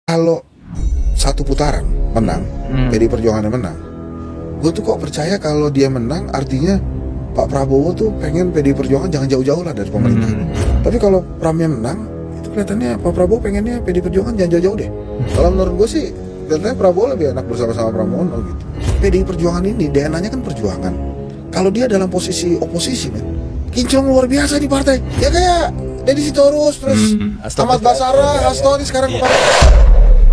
Kalau satu putaran menang, PDI Perjuangan yang menang, gue tuh kok percaya kalau dia menang artinya Pak Prabowo tuh pengen PDI Perjuangan jangan jauh-jauh lah dari pemerintah. Tapi kalau Pramnya menang, itu kelihatannya Pak Prabowo pengennya PDI Perjuangan jangan jauh-jauh deh. Kalau menurut gue sih, kelihatannya Prabowo lebih enak bersama-sama Pramono gitu. PDI Perjuangan ini DNA-nya kan perjuangan. Kalau dia dalam posisi oposisi, men, kinclong luar biasa di partai. Ya kayak Deddy Sitorus, terus Ahmad Basara, Hasto ini sekarang kemarin.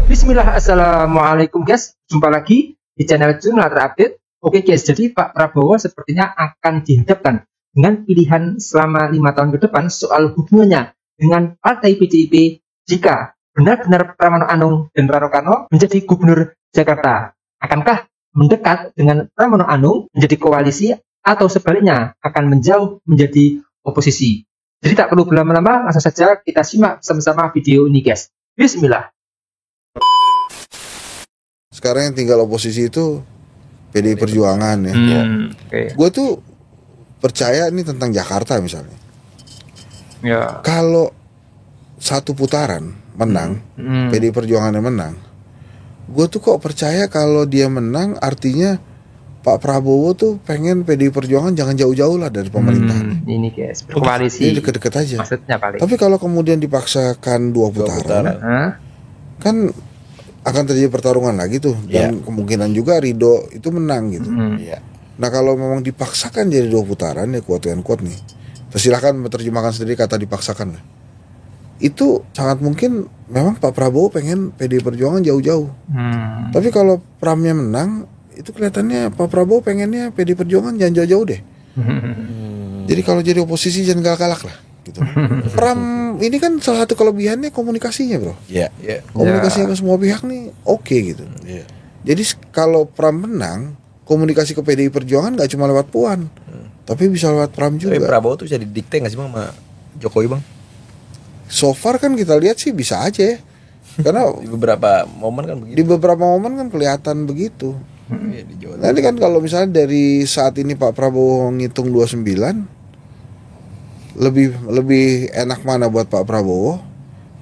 Bismillah, assalamualaikum guys. Jumpa lagi di channel Jurnal Terupdate. Oke guys, jadi Pak Prabowo sepertinya akan dihadapkan dengan pilihan selama 5 tahun ke depan soal hubungannya dengan partai PDIP jika benar-benar Pramono Anung dan Rano Karno menjadi gubernur Jakarta. Akankah mendekat dengan Pramono Anung menjadi koalisi atau sebaliknya akan menjauh menjadi oposisi? Jadi tak perlu berlama-lama, langsung saja kita simak sama-sama video ini guys. Bismillah. Sekarang yang tinggal oposisi itu PDI Perjuangan ya. Okay. Gue tuh percaya ini tentang Jakarta misalnya. Ya. Kalau satu putaran menang, PDI Perjuangan yang menang, gue tuh kok percaya kalau dia menang artinya Pak Prabowo tuh pengen PDI Perjuangan jangan jauh-jauh lah dari pemerintah. Ini guys, berkoalisi. Ini deket-deket aja. Maksudnya paling. Tapi kalau kemudian dipaksakan dua putaran, kan akan terjadi pertarungan lagi tuh, dan kemungkinan juga Ridho itu menang gitu. Nah kalau memang dipaksakan jadi 2 putaran ya quote nih, silahkan menerjemahkan sendiri kata dipaksakan lah. Itu sangat mungkin memang Pak Prabowo pengen PDI Perjuangan jauh-jauh. Tapi kalau Pramnya menang, itu kelihatannya Pak Prabowo pengennya PDI Perjuangan jangan jauh-jauh deh. Jadi kalau jadi oposisi jangan galak-galak lah gitu. Pram ini kan salah satu kelebihannya komunikasinya bro. Komunikasinya ke semua pihak nih oke gitu. Jadi kalau Pram menang, komunikasi ke PDI Perjuangan nggak cuma lewat Puan, tapi bisa lewat Pram juga. Tapi Prabowo tuh bisa didikte nggak sih sama Jokowi bang? So far kan kita lihat sih bisa aja ya. Karena di beberapa momen kan begitu. Di beberapa momen kan kelihatan begitu. Di Jawa Nanti kan kalau misalnya dari saat ini Pak Prabowo ngitung 29, lebih enak mana buat Pak Prabowo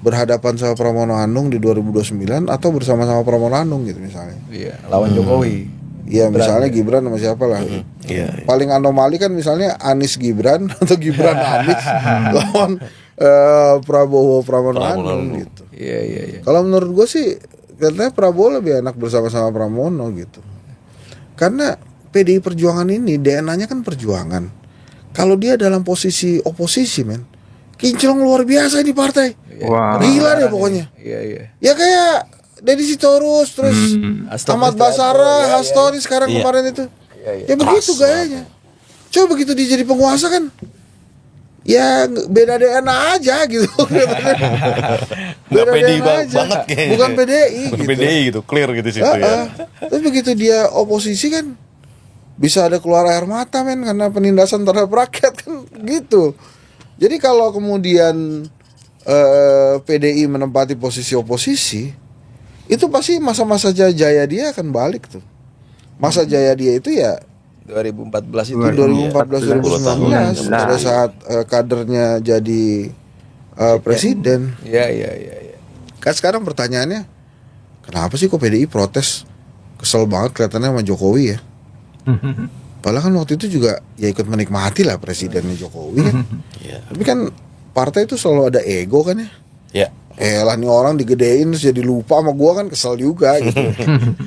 berhadapan sama Pramono Anung di 2029 atau bersama-sama Pramono Anung gitu misalnya. Iya, lawan Jokowi. Iya misalnya Gibran sama siapa lah. Paling anomali kan misalnya Anies Gibran atau Gibran Anies lawan Prabowo Pramono Anung gitu. Iya. Kalau menurut gue sih katanya Prabowo lebih enak bersama-sama Pramono gitu. Karena PDI Perjuangan ini DNA-nya kan perjuangan. Kalau dia dalam posisi oposisi, men, kinclong luar biasa di partai. Wow. Gila deh pokoknya. Iya. Ya kayak Deddy Sitorus, terus Ahmad Basara, Hasto ini sekarang kemarin itu. Ya begitu gayanya. Coba begitu dia jadi penguasa kan, ya beda DNA aja gitu. Beda PDI banget kayaknya. Bukan PDI Bukan gitu. PDI gitu, clear gitu situ ya. Tapi begitu dia oposisi kan bisa ada keluar air mata men, karena penindasan terhadap rakyat kan gitu. Jadi kalau kemudian PDI menempati posisi oposisi, itu pasti masa-masa jaya dia akan balik tuh. Masa jaya dia itu ya 2014 itu 2014 2019 pada saat kadernya jadi presiden. Iya. Kan sekarang pertanyaannya, kenapa sih kok PDI protes? Kesel banget kelihatannya sama Jokowi ya. Padahal kan waktu itu juga ya ikut menikmati lah presidennya Jokowi kan. Tapi kan partai itu selalu ada ego kan ya. Lah nih orang digedein terus jadi lupa sama gua kan, kesel juga gitu.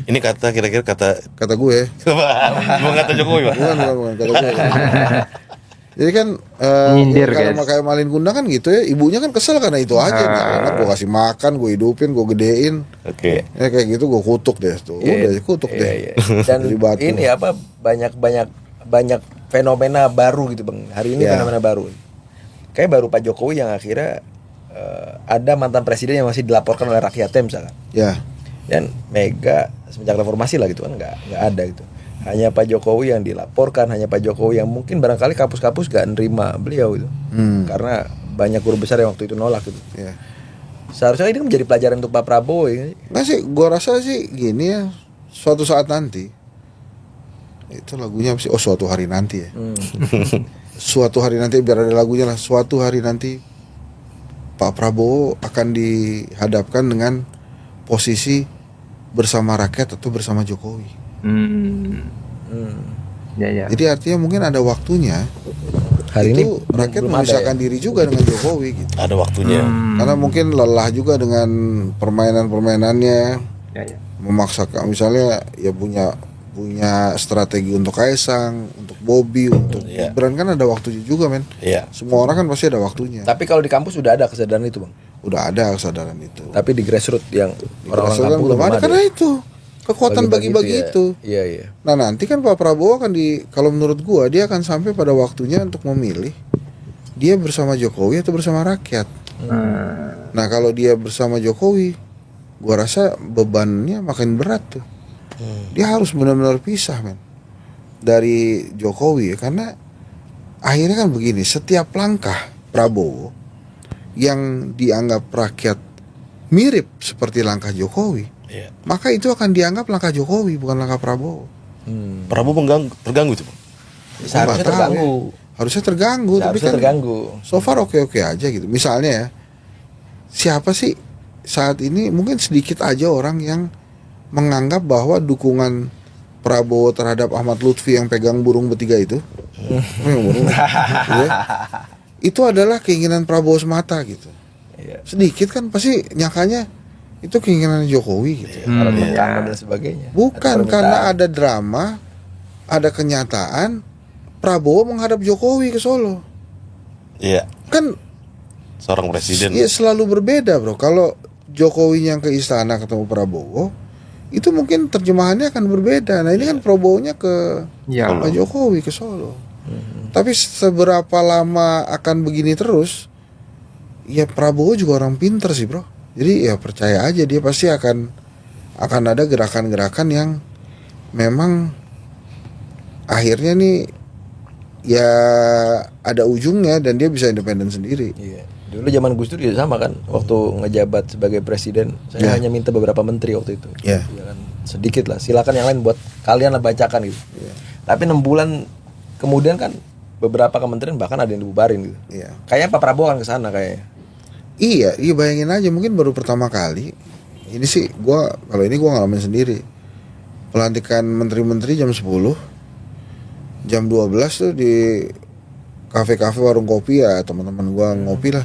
Ini kira-kira kata gue. Bukan kata Jokowi Pak. Bukan kata gue. Jadi kan nyindir kalau kayak Malin Kundang kan gitu ya, ibunya kan kesel karena itu aja. Anak gue kasih makan, gue hidupin, gue gedein. Oke. Ya kayak gitu gue kutuk deh tuh. Udah kutuk deh. Dan ini apa banyak fenomena baru gitu bang. Hari ini fenomena baru. Kayak baru Pak Jokowi yang akhirnya ada mantan presiden yang masih dilaporkan oleh rakyatnya misalkan. Ya. Dan Mega semenjak reformasi lah gitu kan nggak ada gitu. Hanya Pak Jokowi yang dilaporkan, hanya Pak Jokowi yang mungkin barangkali kapus-kapus gak nerima beliau gitu. Karena banyak guru besar yang waktu itu nolak gitu. Seharusnya ini menjadi pelajaran untuk Pak Prabowo ya. Nggak sih, gue rasa sih gini ya, suatu saat nanti itu lagunya apa sih? Oh suatu hari nanti ya. Suatu hari nanti, biar ada lagunya lah. Suatu hari nanti Pak Prabowo akan dihadapkan dengan posisi bersama rakyat atau bersama Jokowi. Ya. Jadi artinya mungkin ada waktunya. Hari itu ini rakyat belum memisahkan ada ya? diri juga dengan Jokowi gitu. Ada waktunya. Karena mungkin lelah juga dengan permainan-permainannya. Ya. Memaksakan misalnya ya punya strategi untuk Kaisang, untuk Bobi, untuk Gibran kan ada waktunya juga men. Iya. Semua orang kan pasti ada waktunya. Tapi kalau di kampus sudah ada kesadaran itu, Bang. Udah ada kesadaran itu. Tapi di grassroots yang orang-orang Kan kampung belum ada karena itu kekuatan bagi-bagi ya. itu. Iya. Nah nanti kan Pak Prabowo akan kalau menurut gua dia akan sampai pada waktunya untuk memilih dia bersama Jokowi atau bersama rakyat. Nah kalau dia bersama Jokowi, gua rasa bebannya makin berat tuh. Dia harus benar-benar pisah men dari Jokowi karena akhirnya kan begini, setiap langkah Prabowo yang dianggap rakyat mirip seperti langkah Jokowi, maka itu akan dianggap langkah Jokowi bukan langkah Prabowo. Prabowo terganggu tuh. Seharusnya terganggu. Harusnya terganggu, tapi kan terganggu. So far oke-oke aja gitu. Misalnya ya, siapa sih saat ini mungkin sedikit aja orang yang menganggap bahwa dukungan Prabowo terhadap Ahmad Lutfi yang pegang burung bertiga itu, itu adalah keinginan Prabowo semata gitu. Sedikit kan pasti nyangkanya itu keinginan Jokowi gitu. Dan sebagainya. Bukan karena ada drama, ada kenyataan Prabowo menghadap Jokowi ke Solo. Iya. Kan seorang presiden. Iya selalu berbeda bro. Kalau Jokowi yang ke istana ketemu Prabowo, itu mungkin terjemahannya akan berbeda. Nah ini kan Prabowo-nya ke Pak Jokowi ke Solo. Tapi seberapa lama akan begini terus? Ya Prabowo juga orang pinter sih bro. Jadi ya percaya aja dia pasti akan ada gerakan-gerakan yang memang akhirnya nih ya ada ujungnya dan dia bisa independen sendiri. Iya. Dulu zaman Gus Dur juga sama kan, waktu ngejabat sebagai presiden, saya hanya minta beberapa menteri waktu itu. Ya kan, sedikit lah. Silakan yang lain buat kalian lah bacakan gitu. Tapi 6 bulan kemudian kan beberapa kementerian bahkan ada yang dibubarin gitu. Kayaknya Pak Prabowo kan kesana kayaknya. Iya bayangin aja mungkin baru pertama kali. Ini sih kalau ini gua ngalamin sendiri. Pelantikan menteri-menteri jam 10. Jam 12 tuh di kafe-kafe warung kopi ya teman-teman gua ngopi lah.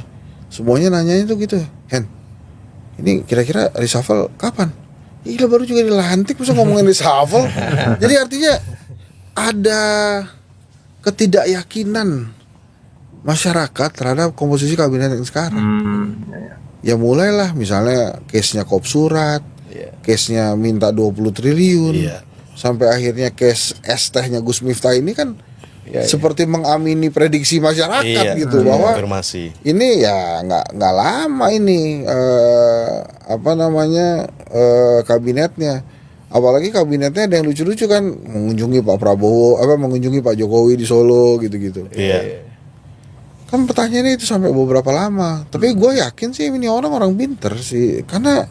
Semuanya nanyanya tuh gitu. Hen, ini kira-kira reshuffle kapan? Gila baru juga dilantik masa ngomongin reshuffle. Jadi artinya ada ketidakyakinan masyarakat terhadap komposisi kabinet yang sekarang. Ya mulailah misalnya case-nya kop surat, case-nya minta 20 triliun. Sampai akhirnya case es tehnya Gus Miftah ini kan seperti mengamini prediksi masyarakat gitu bahwa ini ya nggak lama ini kabinetnya, apalagi kabinetnya ada yang lucu-lucu kan, mengunjungi Pak Prabowo mengunjungi Pak Jokowi di Solo gitu-gitu. Kan pertanyaannya itu sampai beberapa lama. Tapi gue yakin sih ini orang pinter sih, karena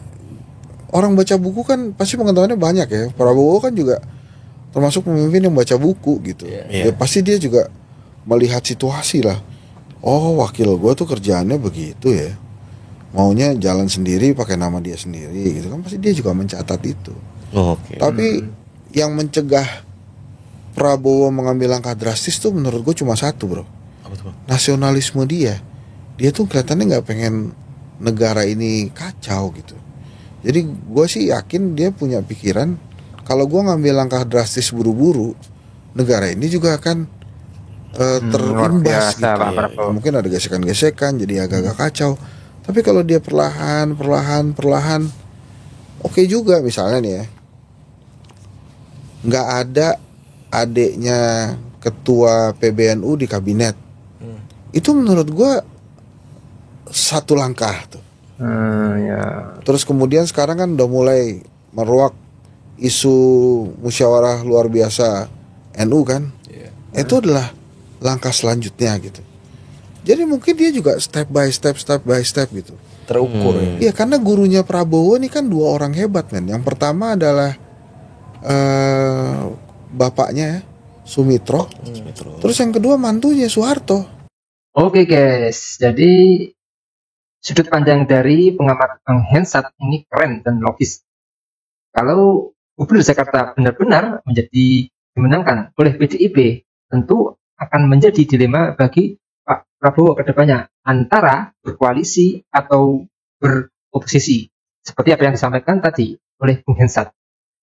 orang baca buku kan pasti pengetahuannya banyak ya. Prabowo kan juga termasuk pemimpin yang baca buku gitu. Ya pasti dia juga melihat situasi lah. Oh wakil gue tuh kerjaannya begitu ya, maunya jalan sendiri pakai nama dia sendiri gitu kan, pasti dia juga mencatat itu. Tapi yang mencegah Prabowo mengambil langkah drastis tuh menurut gue cuma satu bro. Nasionalisme dia tuh kelihatannya nggak pengen negara ini kacau gitu. Jadi gue sih yakin dia punya pikiran, kalau gue ngambil langkah drastis buru-buru, negara ini juga akan terimbas gitu. Mungkin ada gesekan-gesekan, jadi agak-agak kacau. Tapi kalau dia perlahan, oke juga misalnya nih ya, nggak ada adiknya ketua PBNU di kabinet. Itu menurut gue satu langkah tuh. Terus kemudian sekarang kan udah mulai meruak isu musyawarah luar biasa NU kan. Itu adalah langkah selanjutnya gitu. Jadi mungkin dia juga step by step gitu. Terukur ya. Iya karena gurunya Prabowo ini kan 2 orang hebat men. Yang pertama adalah bapaknya Sumitro. Terus yang kedua mantunya Soeharto. Oke guys, jadi Sudut pandang dari pengamat Bang Hensat ini keren dan logis. Kalau Gubernur Jakarta benar-benar menjadi dimenangkan oleh PDIP, tentu akan menjadi dilema bagi Pak Prabowo ke depannya antara berkoalisi atau beroposisi. Seperti apa yang disampaikan tadi oleh Bung Hensat.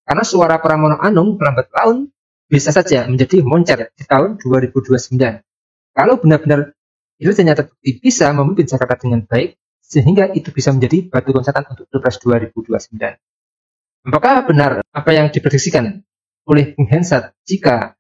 Karena suara Pramono Anung lambat laun bisa saja menjadi moncer di tahun 2029. Kalau benar-benar itu ternyata bisa memimpin Jakarta dengan baik, sehingga itu bisa menjadi batu loncatan untuk Pilpres 2029. Apakah benar apa yang diprediksikan oleh Bung Hensat jika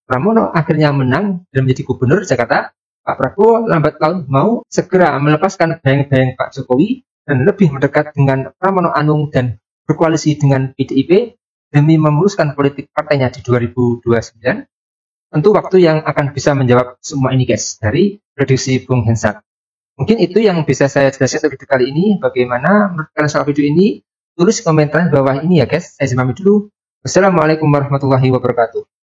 Pramono akhirnya menang dan menjadi gubernur Jakarta? Pak Prabowo lambat laun mau segera melepaskan bayang-bayang Pak Jokowi dan lebih mendekat dengan Pramono Anung dan berkoalisi dengan PDIP demi memuluskan politik partainya di 2029. Tentu waktu yang akan bisa menjawab semua ini, guys, dari prediksi Bung Hensat. Mungkin itu yang bisa saya jelaskan video kali ini. Bagaimana menurut kalian soal video ini? Tulis komentar di bawah ini ya, guys. Saya Zimami dulu. Wassalamualaikum warahmatullahi wabarakatuh.